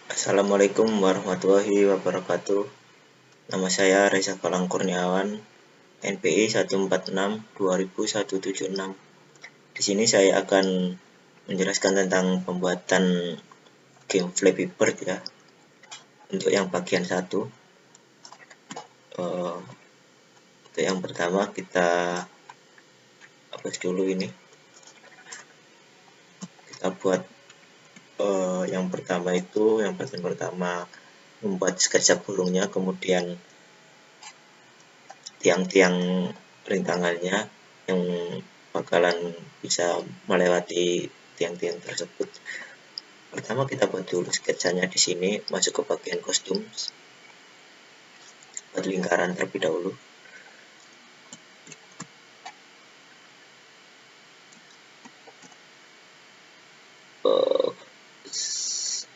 Assalamualaikum warahmatullahi wabarakatuh. Nama saya Reza Galang Kurniawan, NPI 146-20176. Di sini saya akan menjelaskan tentang pembuatan game Flappy Bird ya. Untuk yang bagian 1, untuk yang pertama kita hapus dulu ini. Kita buat yang pertama itu, yang bagian pertama membuat sketsa burungnya, kemudian tiang-tiang rintangannya yang bakalan bisa melewati tiang-tiang tersebut. Pertama kita buat dulu sketsanya di sini, masuk ke bagian kostum, buat lingkaran terlebih dahulu.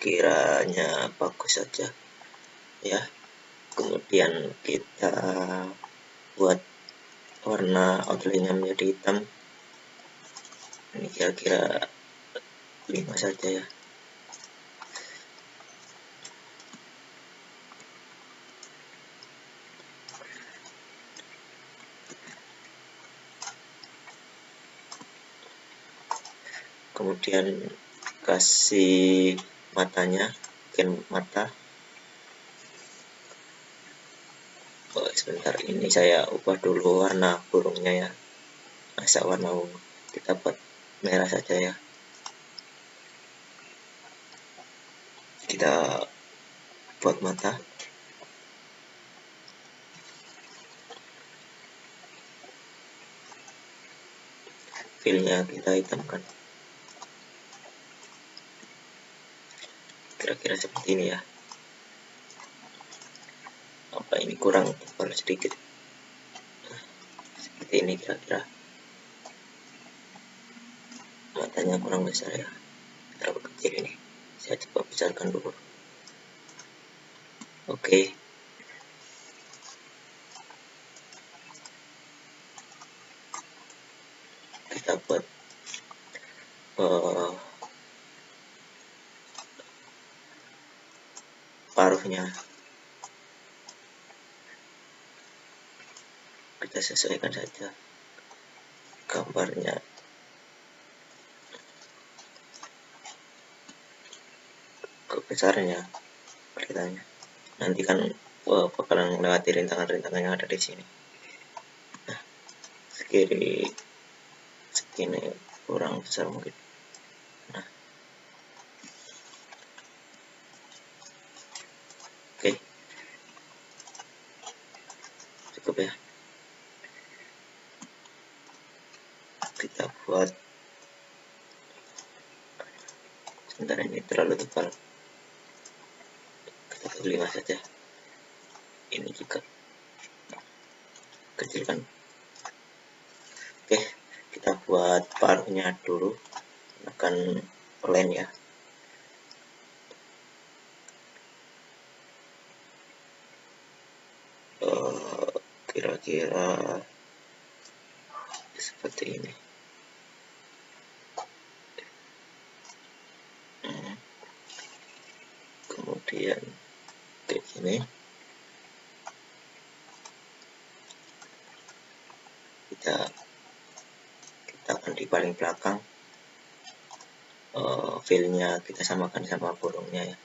Kiranya bagus saja ya. Kemudian kita buat warna outline-nya menjadi hitam. Ini kira-kira 5 saja ya. Kemudian kasih matanya, bikin mata. Sebentar, ini saya ubah dulu warna burungnya ya. Masa warna ungu, kita buat merah saja ya. Kita buat mata. Fillnya kita hitamkan. Kira-kira seperti ini ya. Apa ini kurang tebal sedikit? Seperti ini kira-kira. Matanya kurang besar ya, terlalu kecil ini. Saya coba besarkan dulu. Oke. Kita buat paruhnya. Kita sesuaikan saja gambarnya. Besarnya kelihatannya. Nanti kan bakalan melewati rintangan-rintangan yang ada di sini. Nah, segini kurang besar mungkin. Nah, oke, cukup ya. Kita buat, sebentar, ini terlalu tebal. Kita buat 5 saja. Ini juga kecil kan. Oke, kita buat paruhnya dulu. Akan plan ya. Kira-kira seperti ini. Kemudian kayak gini. Kita akan di paling belakang. Fillnya kita samakan sama burungnya ya.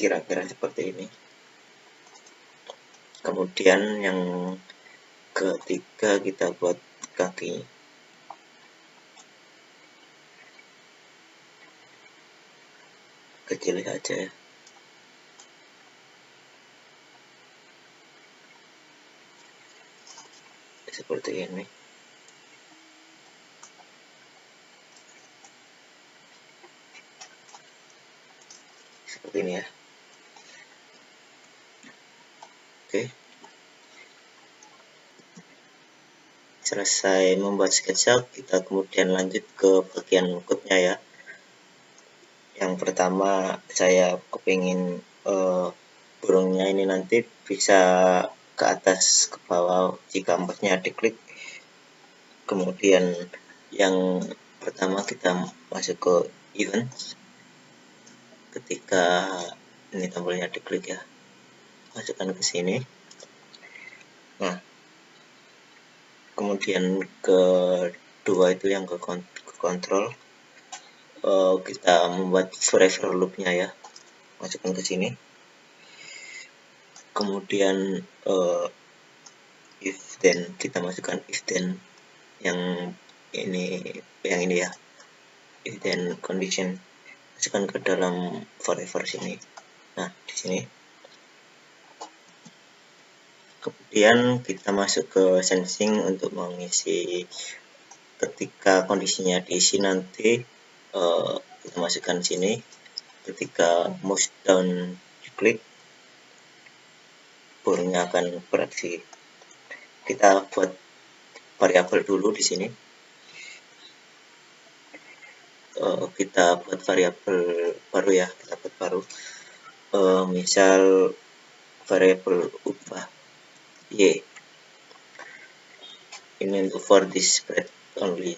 Kira-kira seperti ini. Kemudian yang ketiga kita buat kaki. Kecil saja ya. Seperti ini. Seperti ini ya. Oke. Selesai membuat sketsa, kita kemudian lanjut ke bagian berikutnya ya. Yang pertama saya kepingin burungnya ini nanti bisa ke atas ke bawah jika empatnya diklik. Kemudian yang Pertama kita masuk ke event. Ketika ini tombolnya diklik ya, masukkan ke sini. Nah, kemudian kedua itu yang ke kontrol, kita membuat forever loop-nya ya, masukkan ke sini. Kemudian if then, kita masukkan if then yang ini ya, if then condition, masukkan ke dalam forever sini. Nah, di sini. Kemudian kita masuk ke sensing untuk mengisi. Ketika kondisinya diisi nanti kita masukkan sini. Ketika mouse down diklik, burungnya akan beraksi. Kita buat variabel dulu di sini. Kita buat variabel baru ya, kita buat baru. Misal variabel upah y. Ini untuk for this spread only.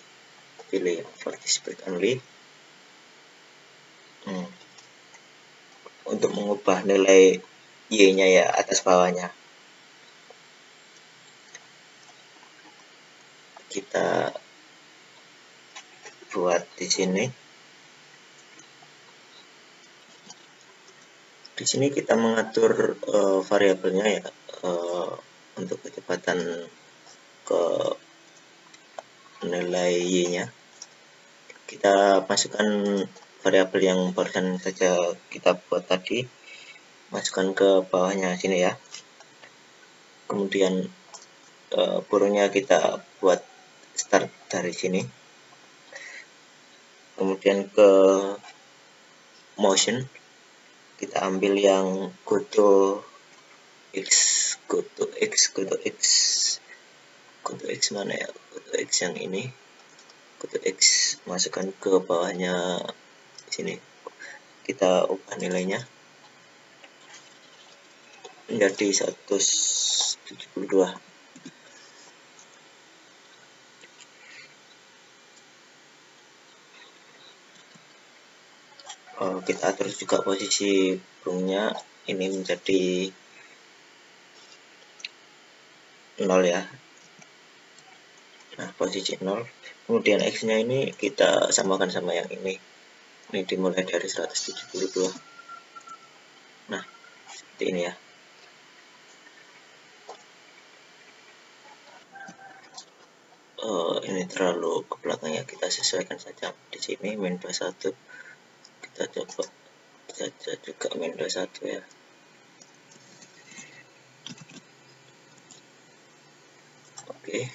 Pilih for this spread only. Untuk mengubah nilai y-nya ya, atas bawahnya. Kita buat di sini. Di sini kita mengatur variabelnya ya, untuk kecepatan ke nilai y-nya. Kita masukkan variabel yang barusan saja kita buat tadi, masukkan ke bawahnya sini ya. Kemudian burungnya kita buat start dari sini. Kemudian ke motion, kita ambil yang go to x mana ya, go to x yang ini, go to x, masukkan ke bawahnya sini. Kita ubah nilainya menjadi 172. Kita atur juga posisi burungnya, ini menjadi 0 ya. Nah, posisi 0. Kemudian x nya ini kita samakan sama yang ini dimulai dari 172. Nah, seperti ini ya. Ini terlalu ke belakang ya, kita sesuaikan saja di sini min 21. Kita coba saja juga min 21 ya. Oke.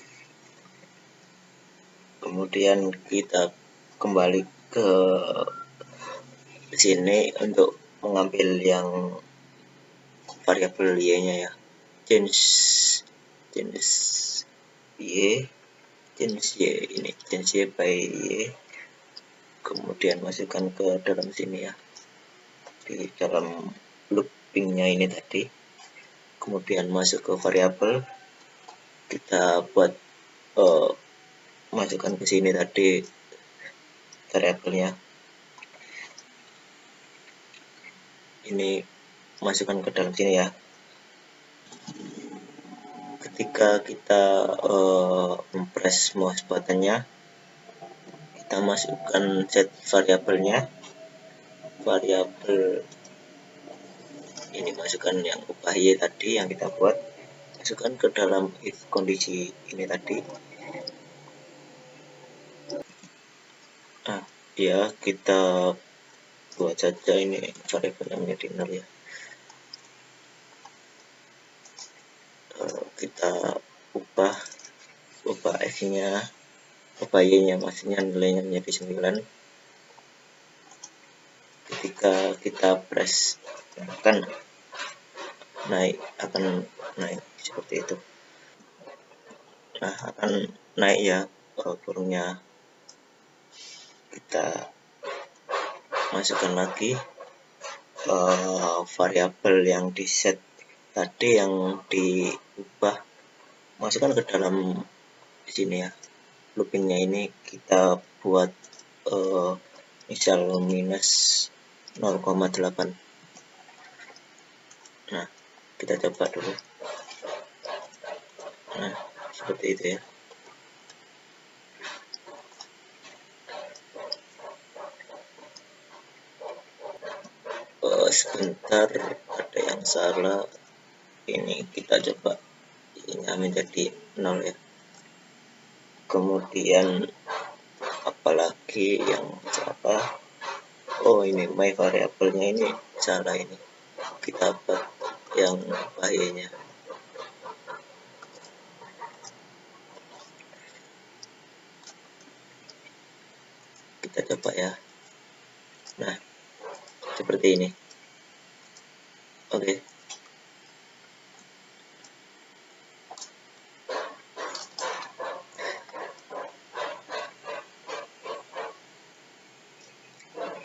Kemudian kita kembali ke sini untuk mengambil yang variabel y-nya ya. Change y, change y ini, change y by y. Kemudian masukkan ke dalam sini ya, di dalam loopingnya ini tadi. Kemudian masuk ke variabel, kita buat masukkan ke sini tadi variabelnya. Ini masukkan ke dalam sini ya. Ketika kita press mouse buttonnya, kita masukkan set variabelnya. Variabel ini masukkan yang upah y tadi yang kita buat, masukkan ke dalam if kondisi ini tadi. Nah, ya kita buat saja ini variabelnya menjadi 0 ya. Kita ubah x-nya, ubah y-nya, maksudnya nilainya menjadi 9. Ketika kita press akan naik seperti itu. Nah, akan naik ya burungnya. Kita masukkan lagi variabel yang di set tadi, yang diubah, masukkan ke dalam di sini ya. Loopingnya ini kita buat misal minus 0,8. Nah, kita coba dulu. Nah, seperti itu ya. Sebentar, ada yang salah. Ini kita coba ini menjadi 0 ya. Kemudian apalagi yang salah? Oh, ini my variable-nya ini salah, ini kita buat yang bahayanya. Kita coba ya. Nah, seperti ini. Oke.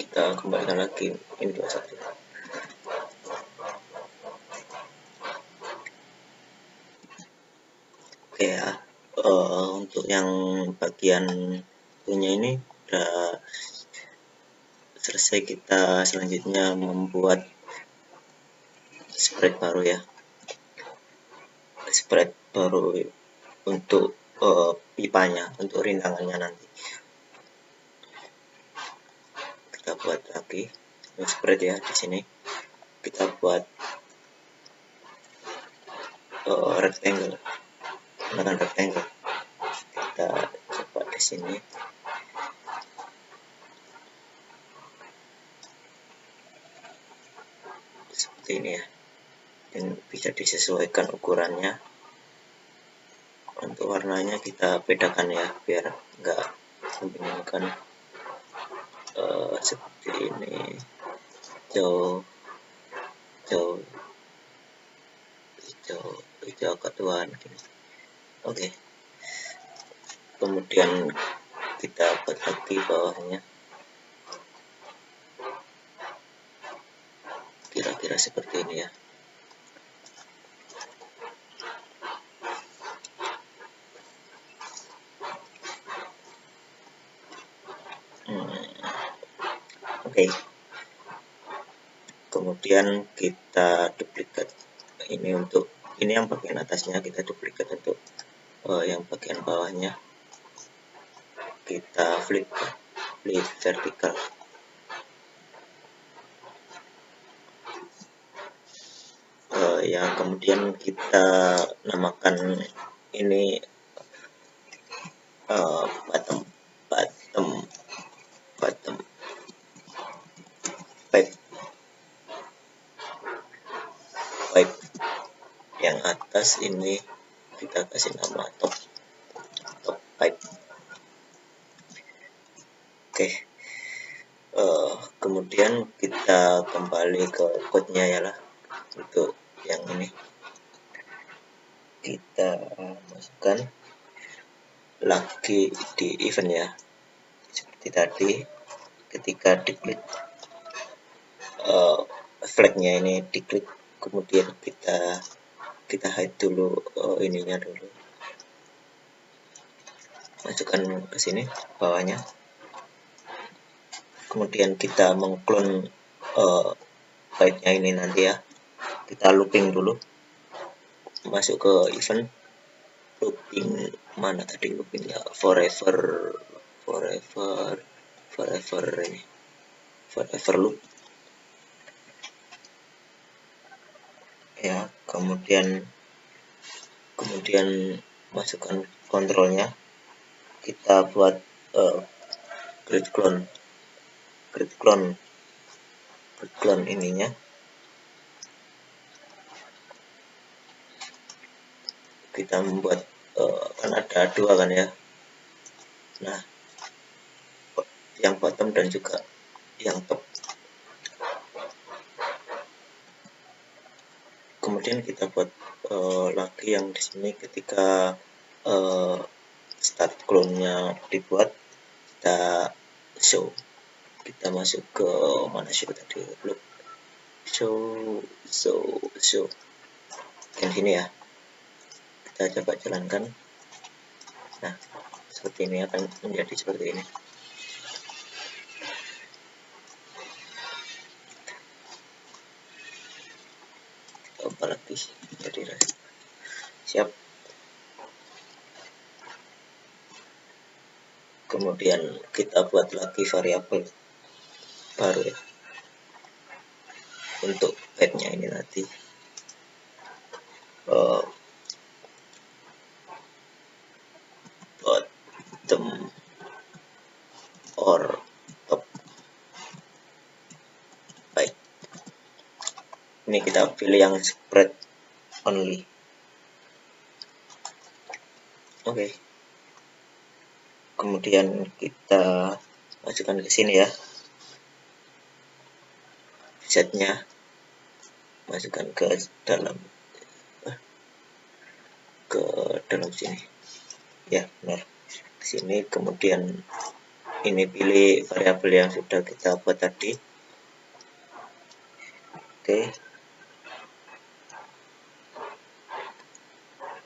Kita kembalikan lagi ini 21. Oke ya. Untuk yang bagian punya ini udah selesai. Kita selanjutnya membuat spread baru ya. Spread baru untuk pipanya, untuk rintangannya nanti. Kita buat lagi spread ya. Di sini kita buat rectangle, gunakan rectangle. Kita coba di sini. Seperti ini ya. Dan bisa disesuaikan ukurannya. Untuk warnanya kita bedakan ya, biar enggak membingungkan. Seperti ini, hijau ketuaan gini. Oke. Kemudian kita buat lagi bawahnya, kira-kira seperti ini ya. Oke. Kemudian kita duplikat ini, untuk ini yang bagian atasnya kita duplikat, untuk yang bagian bawahnya kita flip vertikal. Ya, kemudian kita namakan ini bottom pipe. Yang atas ini kita kasih nama top pipe. Oke. Kemudian kita kembali ke code-nya ya lah. Untuk yang ini kita masukkan lagi di event ya, seperti tadi. Ketika diklik flagnya ini diklik, kemudian kita hide dulu ininya dulu, masukkan ke sini bawahnya. Kemudian kita mengclone byte-nya ini nanti ya. Kita looping dulu, masuk ke event, looping mana tadi loopingnya, forever ini, forever loop ya. Kemudian masukkan kontrolnya, kita buat grid clone ininya. Kita membuat kan ada dua kan ya. Nah, yang bottom dan juga yang top. Kemudian kita buat lagi yang di sini, ketika start clone-nya dibuat, kita show. Kita masuk ke mana show tadi, loop show yang sini ya. Kita coba jalankan. Nah, seperti ini akan menjadi seperti ini. lagi jadi siap. Kemudian kita buat lagi variabel baru ya untuk headnya ini nanti bottom or top. Baik, ini kita pilih yang spread only. Oke. Kemudian kita masukkan ke sini ya, setnya masukkan ke dalam sini ya, benar, ke sini. Kemudian ini pilih variabel yang sudah kita buat tadi. Oke,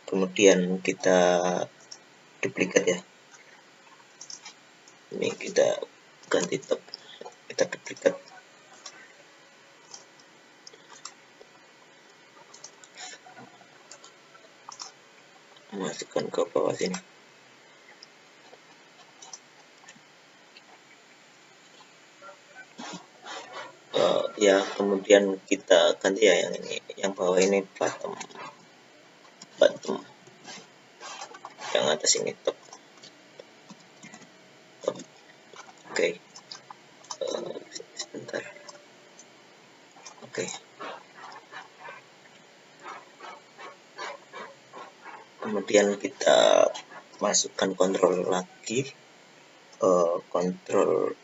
kemudian kita duplikat ya, ini kita ganti top, kita duplikat. Masukkan ke bawah sini. Ya, kemudian kita ganti ya yang ini, yang bawah ini bottom, yang atas ini top. Oke. Sebentar. Oke. Kemudian kita masukkan kontrol lagi, kontrol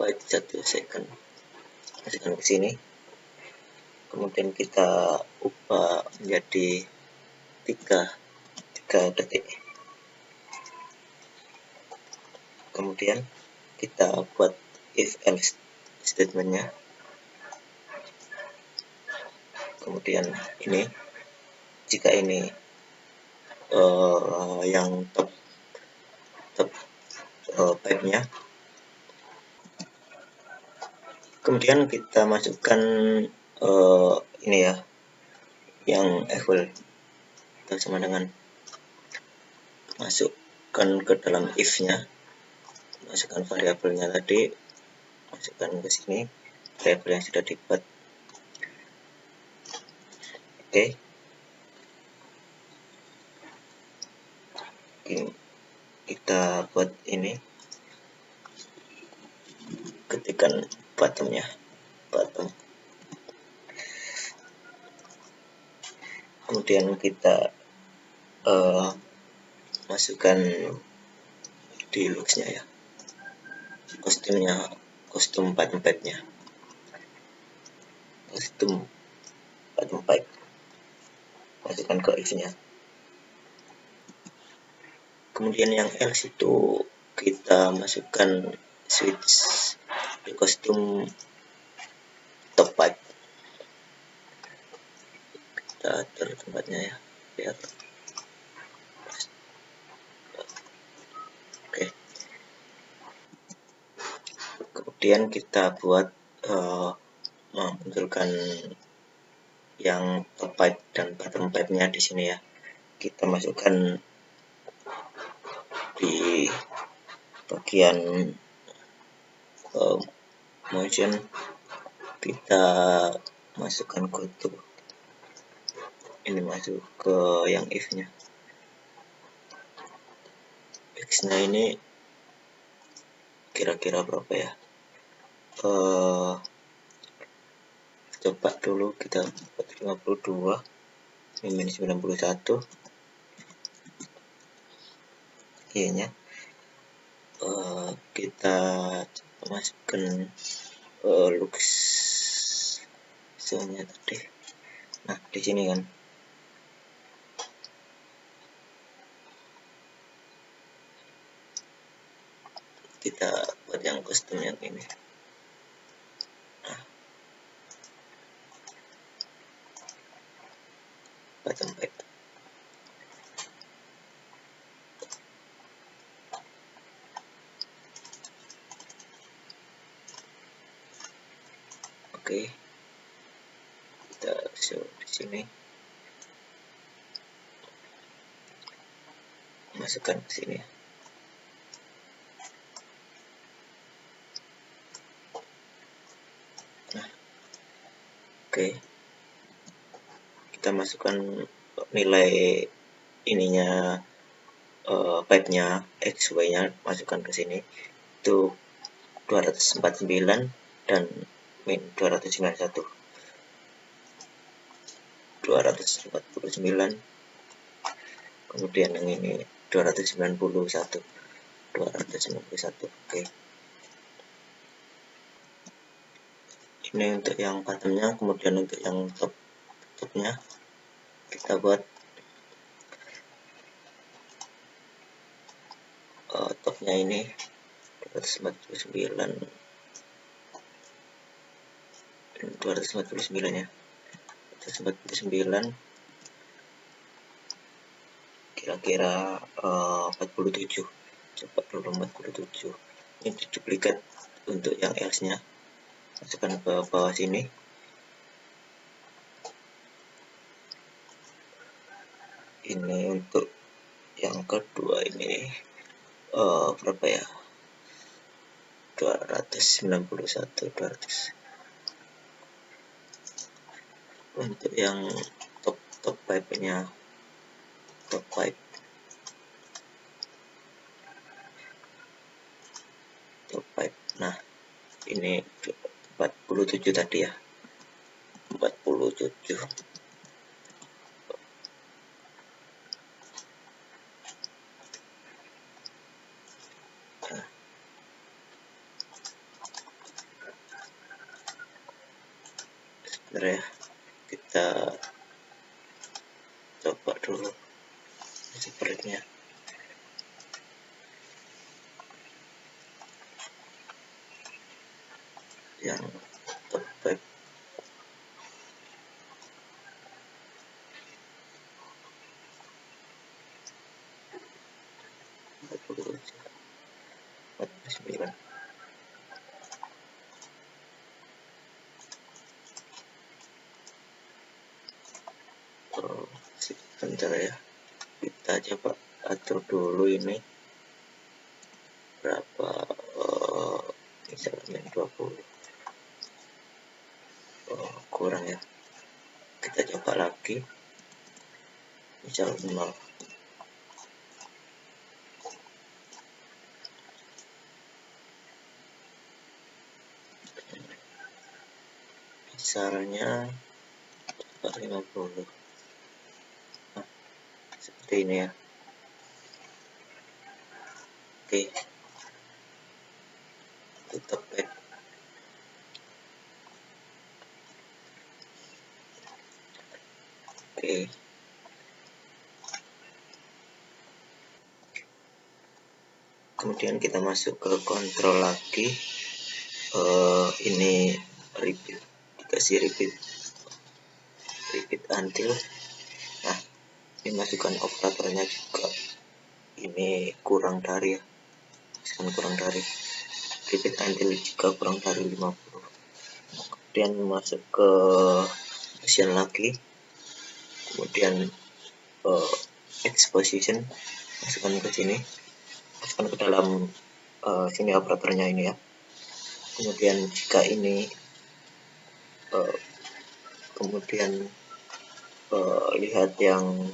wait 1 second, masukkan ke sini. Kemudian kita ubah menjadi 3 detik. Kemudian kita buat if else statementnya. Kemudian ini jika ini yang top pipe-nya, kemudian kita masukkan ini ya, yang equal atau sama dengan, masukkan ke dalam if-nya, masukkan variabelnya tadi, masukkan ke sini variabel yang sudah dibuat. Oke. Kita buat ini, ketikkan bottomnya, bottom. Kemudian kita masukkan di looks-nya ya, kostum bottom pipe-nya, kostum bottom pipe, masukkan ke if-nya. Kemudian yang else itu kita masukkan switch di kostum top pipe. Kita atur tempatnya ya, biar oke. Kemudian kita buat memunculkan yang top pipe dan bottom pipe-nya di sini ya. Kita masukkan di bagian motion, kita masukkan goto, ini masuk ke yang if-nya. X-nya ini kira-kira berapa ya? Coba dulu kita buat 52 min 91 Y-nya. Kita masukkan looks zone-nya tadi. Nah, di sini kan. Kita buat yang custom yang ini. Nah, bottom pipe. Oke, kita show di sini, masukkan ke sini. Nah, oke, kita masukkan nilai ininya, pipe-nya, XY-nya masukkan ke sini. Itu 249 dan min 291. 249, kemudian yang ini 291. Oke, ini untuk yang bottomnya. Kemudian untuk yang topnya kita buat topnya ini 249 ya, 249 kira-kira 47. Coba dulu 47. Ini duplikat untuk yang else nya, masukkan ke bawah sini. Ini untuk yang kedua ini berapa ya, 291. 200. Untuk yang top pipe-nya, top pipe, nah ini 47 tadi ya, 47. Nah, sebentar ya, kita coba dulu sepertinya. Yang top pipe sebentar ya, kita coba atur dulu ini berapa, misalnya 20. Kurang ya, kita coba lagi, misal 0. Misalnya 50. Nah, seperti ini ya. Oke, tutup ya. Oke, kemudian kita masuk ke kontrol lagi. Ini repeat, dikasih repeat until. Nah, ini masukkan operatornya juga, ini kurang dari ya, kurang dari repeat until jika kurang dari 50. Kemudian masuk ke position lagi, kemudian exposition, masukkan ke sini, masukkan ke dalam sini operatornya ini ya. Kemudian jika ini kemudian lihat yang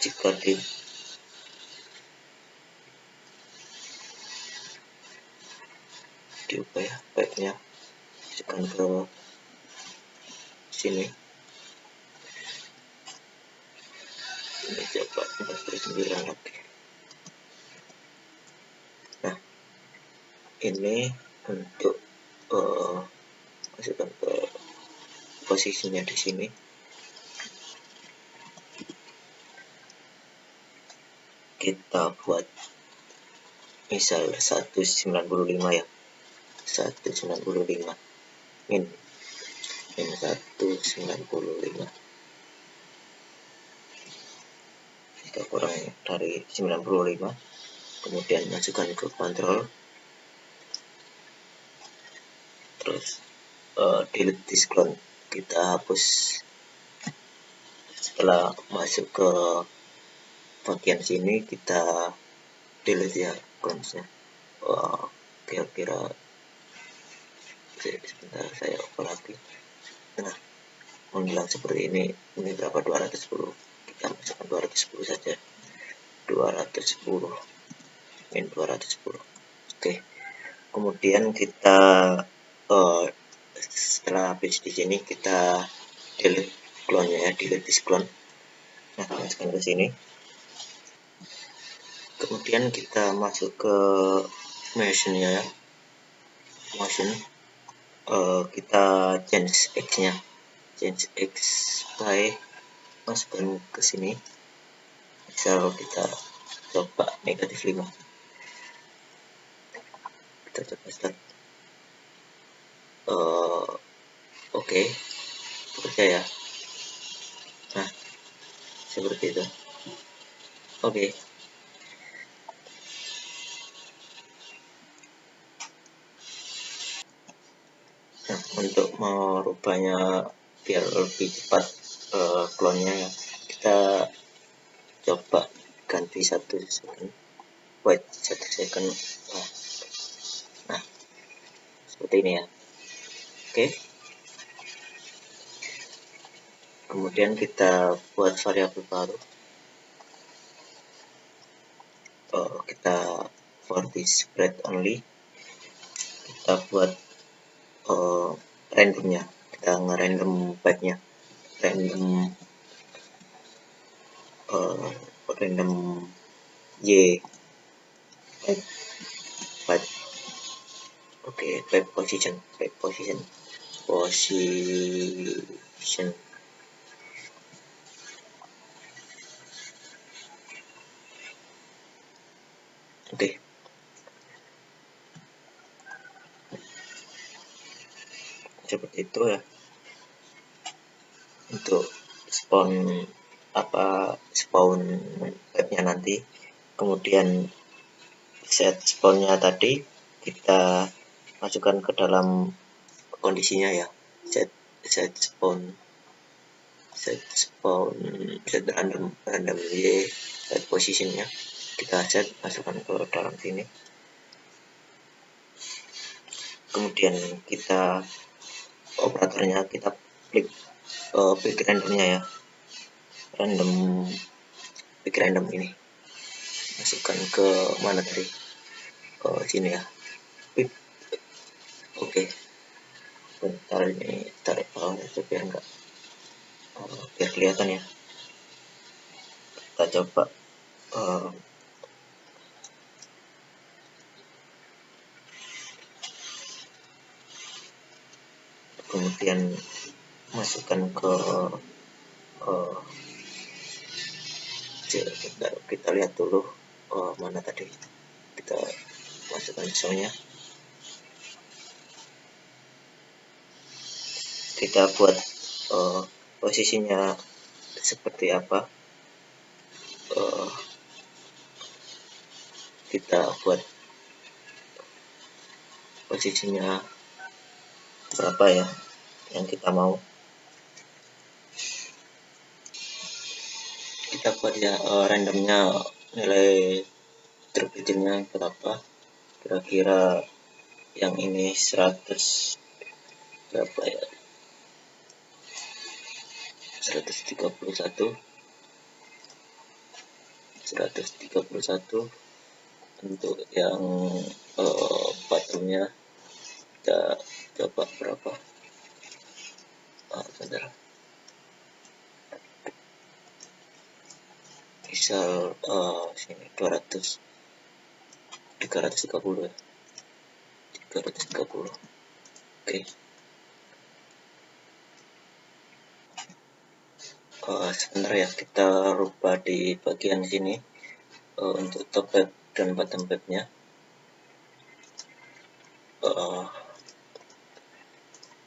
jika diubah ya pipe-nya, masukkan ke sini. Ini coba 49 lagi. Nah, ini untuk masukkan ke posisinya di sini. Kita buat misal 195 ya, 195 min 195. Jika kurang dari 95, kemudian masukkan ke kontrol. terus delete this clone, kita hapus. Setelah masuk ke bagian sini kita delete ya clonesnya. Kira-kira sebentar saya open lagi. Nah, menghilang seperti ini berapa, 210, kita masukkan 210 saja, 210 min 210. Oke, kemudian kita setelah habis di sini kita delete clone-nya ya, delete this clone. Nah, masukkan ke sini, kemudian kita masuk ke motion-nya ya, motion, kita change x-nya, change x by, masukkan ke sini, misal kita coba -5, kita coba start. Oke, bekerja ya. Nah, seperti itu. Oke. Nah, untuk merubahnya biar lebih cepat clone-nya ya, kita coba ganti 1 second, wait 1 second. Nah, seperti ini ya. Oke, kemudian kita buat variabel baru, kita for this spread only, kita buat randomnya, kita nge-random pipe-nya, random y pipe. Oke, pipe position. Oke. Seperti itu ya. Untuk spawn pipe-nya nanti. Kemudian set spawn-nya tadi kita masukkan ke dalam kondisinya ya. Set random y, set positionnya kita masukkan ke dalam sini. Kemudian kita operatornya kita klik pick randomnya ya, pick random ini masukkan ke mana tadi, sini ya, pick. Oke, bentar ini tarik bawahnya biar kelihatan ya. Kita coba kemudian masukkan ke kita lihat dulu mana tadi, kita masukkan soalnya, kita buat posisinya seperti apa, kita buat posisinya berapa ya yang kita mau, kita buat ya randomnya, nilai terkecilnya berapa, kira-kira yang ini 100 berapa ya, 131 untuk yang bottomnya kita coba berapa, bentar, misal sini 330 ya, 330. Oke. Sebentar ya, kita rubah di bagian sini untuk top pipe dan bottom pipe-nya.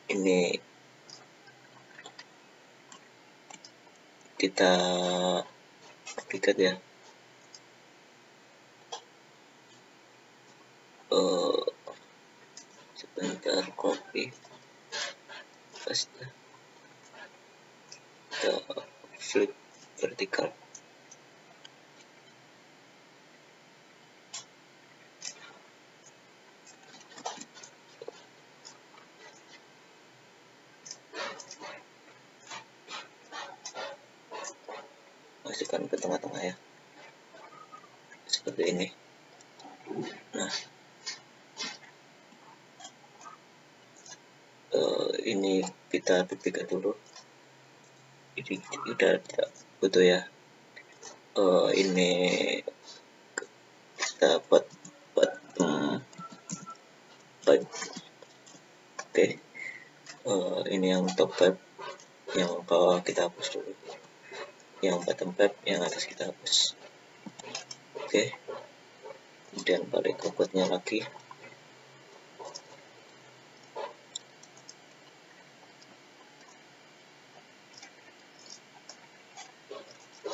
Ini kita duplikat ya. Sebentar, copy, paste, kita flip vertikal. Masukkan ke tengah-tengah ya, seperti ini. Nah, ini kita duplicate dulu. Ini udah tidak butuh ya. Ini kita buat oke. Ini yang top tab, yang bawah kita hapus dulu, yang bottom tab, yang atas kita hapus. Oke, kemudian balik ke code-nya lagi.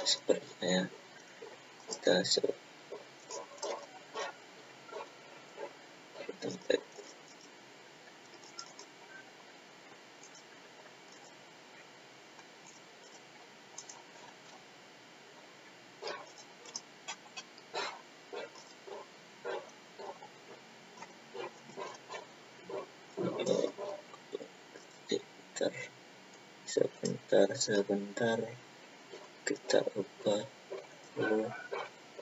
Sepertinya kita bottom tab. Sebentar, kita ubah dulu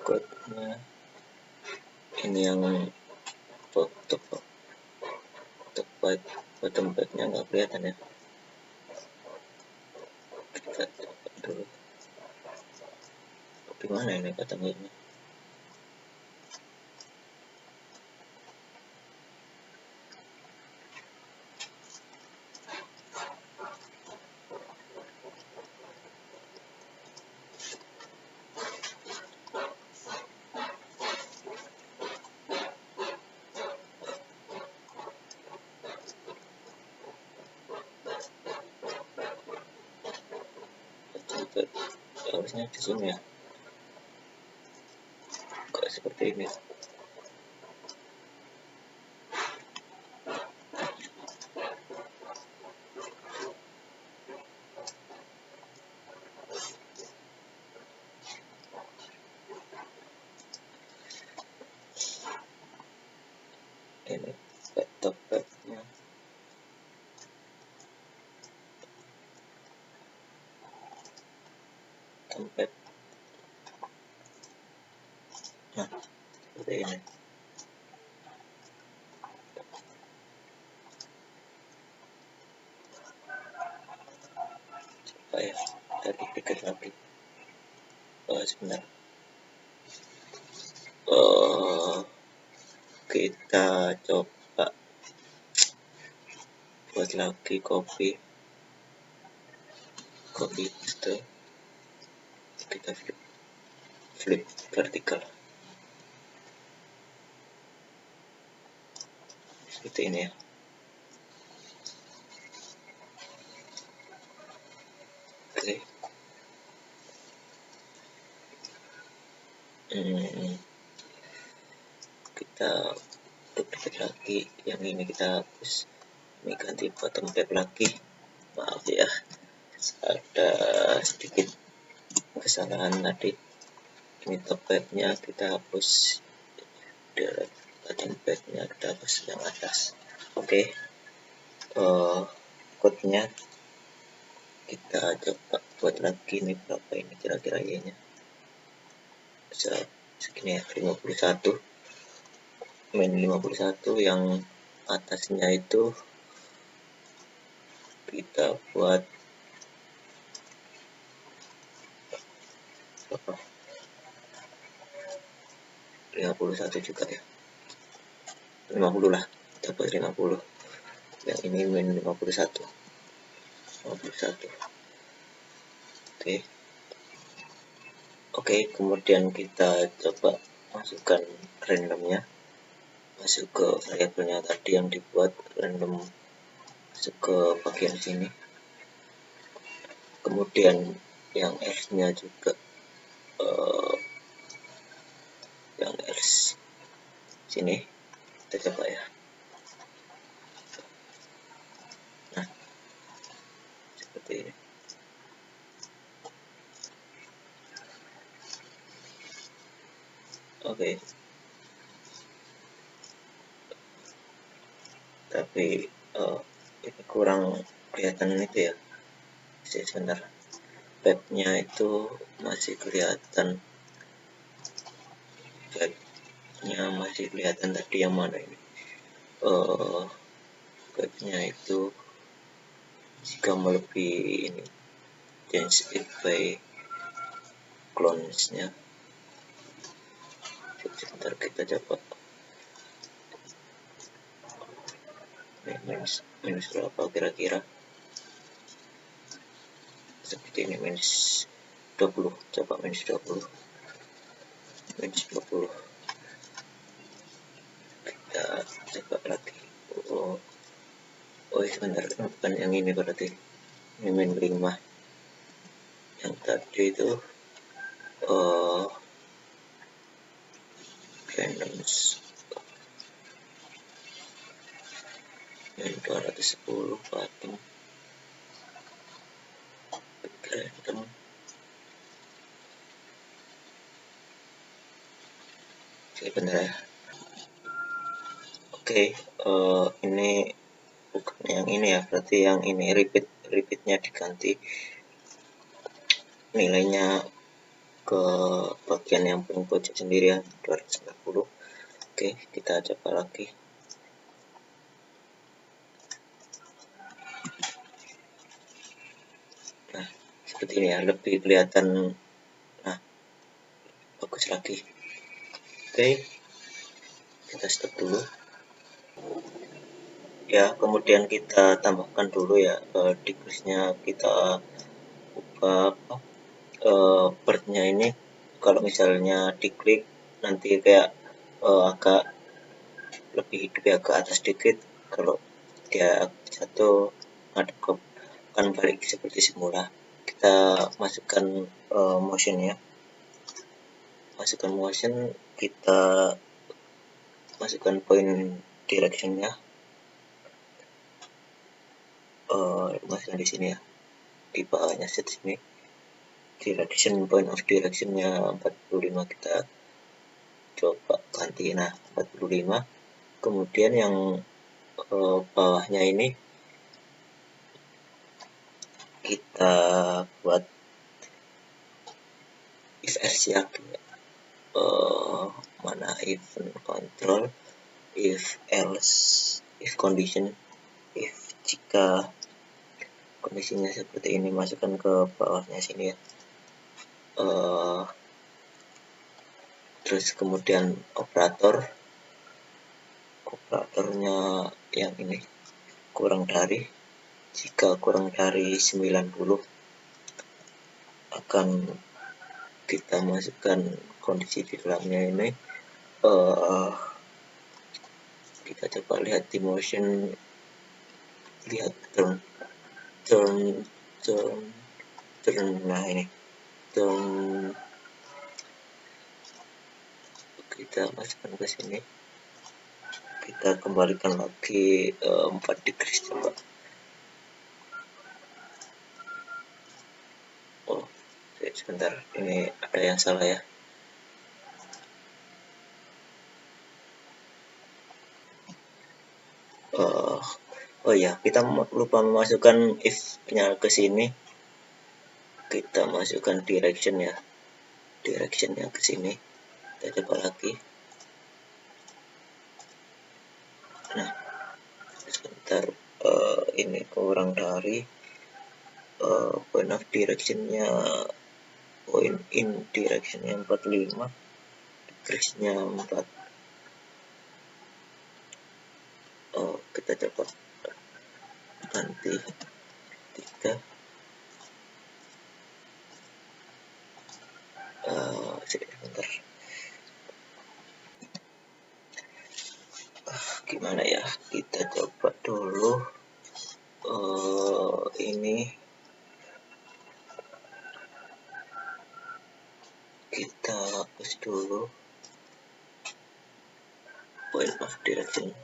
code-nya. Ini yang bottom tab-nya nggak kelihatan ya. Kita coba dulu. Gimana ini bottom tab-nya? Harusnya di sini ya, kok seperti ini. Ini top tab-nya. Template. Nah, seperti ini. Coba ya, kita duplicate lagi. Sebentar. Kita coba buat lagi copy itu, kita flip vertikal seperti ini ya. Oke. Kita duplicate lagi, yang ini kita hapus, ini ganti bottom tab lagi. Maaf ya, ada sedikit kesalahan tadi. Ini top tab-nya kita hapus, bottom tab-nya kita hapus yang atas. Oke. Code-nya kita coba buat lagi. Ini berapa ini kira-kira y-nya? Segini ya, 51. Main 51, yang atasnya itu kita buat berapa? 51 juga ya, 50 lah, kita buat 50. Yang ini main 51. Oke, kemudian kita coba masukkan randomnya, masuk ke variabelnya tadi yang dibuat random, masuk ke bagian sini. Kemudian yang else-nya juga, yang else sini kita coba ya. seperti ini. Oke. Tapi ini kurang kelihatan itu ya. Sebentar. Webnya itu masih kelihatan. Webnya masih kelihatan tadi yang mana ini? Webnya itu jika melebihi ini change it by clones-nya. Sebentar kita coba. Minus berapa kira-kira? Seperti ini, minus 20. Coba minus 20. Minus 20. Kita coba lagi. Oh sebentar, bukan yang ini berarti. Ini min 5. Yang tadi itu balance min 210 patung random. Benar ya. Oke, ini bukan yang ini ya, berarti yang ini repeatnya diganti nilainya ke bagian yang paling pojok sendirian 290. Oke, kita coba lagi. Nah, seperti ini ya, lebih kelihatan. Nah, bagus lagi. Oke, kita stop dulu ya, kemudian kita tambahkan dulu ya decrease-nya, kita ubah bird-nya ini. Kalau misalnya diklik nanti kayak agak lebih hidup ya, ke atas dikit. Kalau dia jatuh ngadep ke kan balik seperti semula. Kita masukkan motion ya, masukkan motion, kita masukkan point direction-nya, masukkan di sini ya, di bawahnya set sini, direction, point of direction-nya 45, kita coba ganti. Nah, 45. Kemudian yang bawahnya ini kita buat if else ya, mana event control, if else, if condition, if jika kondisinya seperti ini, masukkan ke bawahnya sini ya. Terus kemudian operatornya yang ini kurang dari, jika kurang dari 90 akan kita masukkan kondisi di dalamnya ini. Kita coba lihat di motion, lihat turn. Nah ini turn, kita masukkan ke sini, kita kembalikan lagi 4 degrees coba. Oh sebentar, ini ada yang salah ya. Oh ya, kita lupa memasukkan if-nya ke sini. Kita masukkan direction ya, direction-nya ke sini. Kita coba lagi. Nah, sebentar, ini kurang dari point of direction-nya, point in direction-nya 45, decrease-nya 4. Kita coba ganti 3. Sebentar. Gimana ya, kita coba dulu ini, kita hapus dulu point of direction.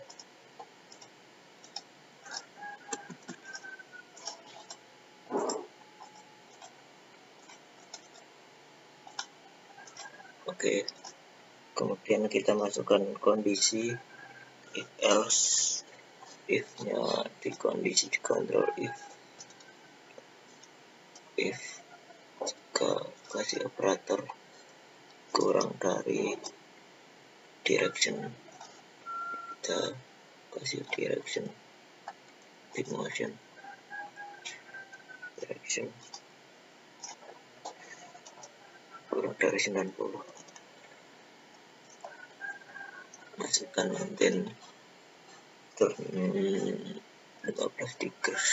Oke, kemudian kita masukkan kondisi if else, if-nya di kondisi di control if jika kasih operator kurang dari direction, kita kasih direction motion direction kurang dari 90, masukkan then turn 15 degrees,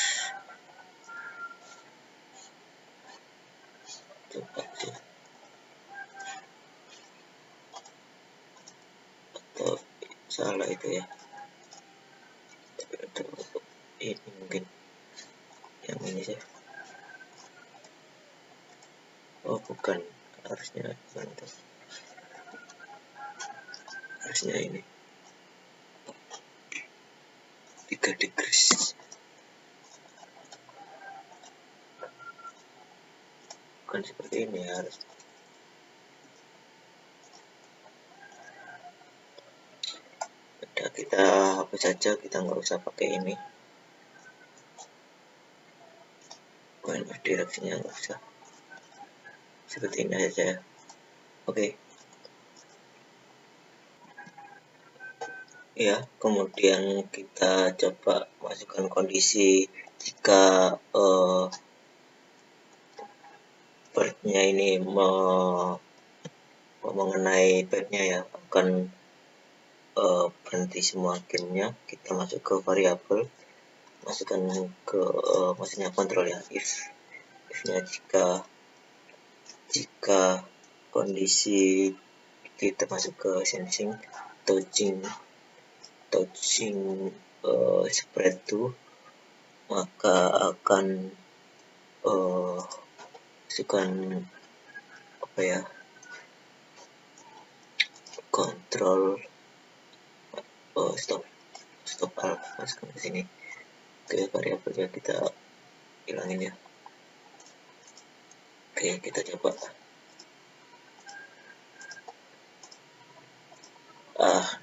coba sih, atau salah itu ya, atau ini mungkin yang ini sih, oh bukan, harusnya itu, harusnya ini 3 degrees, bukan seperti ini ya, harus udah kita hapus saja, kita nggak usah pakai ini point of direction-nya, nggak usah, seperti ini aja ya. Oke. Ya, kemudian kita coba masukkan kondisi jika partnya ini mengenai padnya ya, akan berhenti semua gamenya. Kita masuk ke variabel, masukkan ke maksudnya kontrol ya, if-nya jika kondisi kita masuk ke sensing touching spread to, maka akan masukkan apa ya, kontrol stop alt, masukkan ke sini, ke variabelnya kita hilangin ya. Oke, kita coba.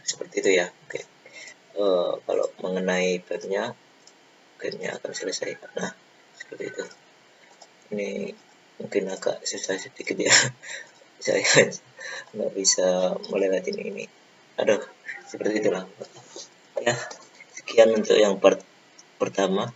Seperti itu ya. Oke. Kalau mengenai bugnya, gamenya akan selesai. Nah, seperti itu. Ini mungkin agak susah sedikit ya. Saya nggak bisa melewati ini. Aduh, seperti itulah. Ya, sekian untuk yang part pertama.